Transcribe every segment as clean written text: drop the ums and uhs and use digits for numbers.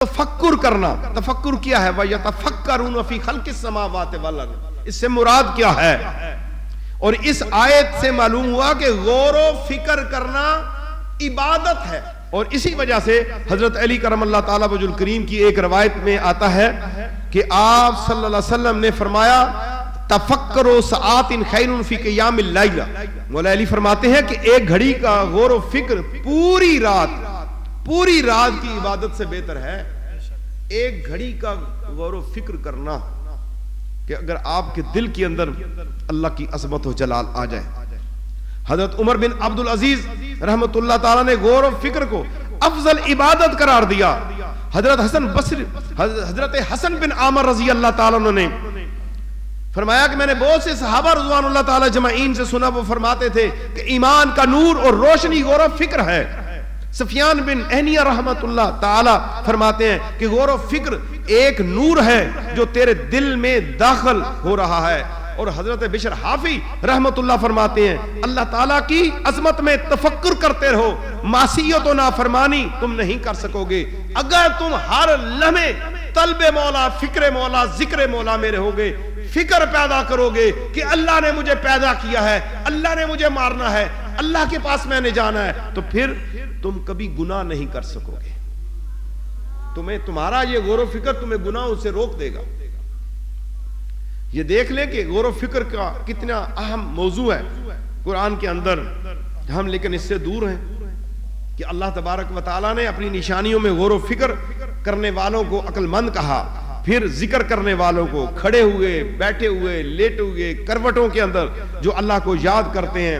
تفکر کرنا، تفکر کیا ہے؟ وَيَتَفَكَّرُونَ فِي خَلْقِ السَّمَاوَاتِ وَالْأَرْضِ، اس سے مراد کیا ہے؟ اور اس آیت سے معلوم ہوا کہ غور و فکر کرنا عبادت ہے، اور اسی وجہ سے حضرت علی کرم اللہ تعالیٰ وجہ الکریم کی ایک روایت میں آتا ہے کہ آپ صلی اللہ علیہ وسلم نے فرمایا تفکروا ساعات خیر فی قیام اللیل، مولا علی فرماتے ہیں کہ ایک گھڑی کا غور و فکر پوری رات کی عبادت سے بہتر ہے۔ ایک گھڑی کا غور و فکر کرنا کہ اگر آپ کے دل کے اندر اللہ کی عظمت و جلال آ جائے۔ حضرت عمر بن عبد العزیز رحمت اللہ تعالیٰ نے غور و فکر کو افضل عبادت قرار دیا۔ حضرت حسن بن عامر رضی اللہ تعالیٰ نے فرمایا کہ میں نے بہت سے صحابہ رضوان اللہ تعالیٰ جمعین سے سنا، وہ فرماتے تھے کہ ایمان کا نور اور روشنی غور و فکر ہے۔ سفیان بن اہنیہ رحمت اللہ تعالی فرماتے ہیں کہ غور و فکر ایک نور ہے جو تیرے دل میں داخل ہو رہا ہے۔ اور حضرت بشر حافی رحمت اللہ فرماتے ہیں اللہ تعالیٰ کی عظمت میں تفکر کرتے رہو، معصیت و نافرمانی تم نہیں کر سکو گے اگر تم ہر لمحے طلب مولا، فکر مولا، ذکر مولا میں رہو گے، فکر پیدا کرو گے کہ اللہ نے مجھے پیدا کیا ہے، اللہ نے مجھے مارنا ہے، اللہ کے پاس میں نے جانا ہے، تو پھر تم کبھی گناہ نہیں کر سکو گے۔ تمہارا یہ غور و فکر تمہیں گناہوں سے روک دے گا۔ یہ دیکھ لیں کہ غور و فکر کا کتنا اہم موضوع ہے قرآن کے اندر، ہم لیکن اس سے دور ہیں کہ اللہ تبارک و تعالیٰ نے اپنی نشانیوں میں غور و فکر کرنے والوں کو عقل مند کہا، پھر ذکر کرنے والوں کو کھڑے ہوئے، بیٹھے ہوئے، لیٹے ہوئے، کروٹوں کے اندر جو اللہ کو یاد کرتے ہیں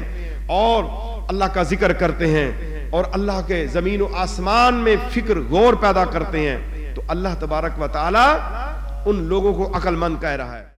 اور اللہ کا ذکر کرتے ہیں اور اللہ کے زمین و آسمان میں فکر غور پیدا کرتے ہیں، تو اللہ تبارک و تعالیٰ ان لوگوں کو عقل مند کہہ رہا ہے۔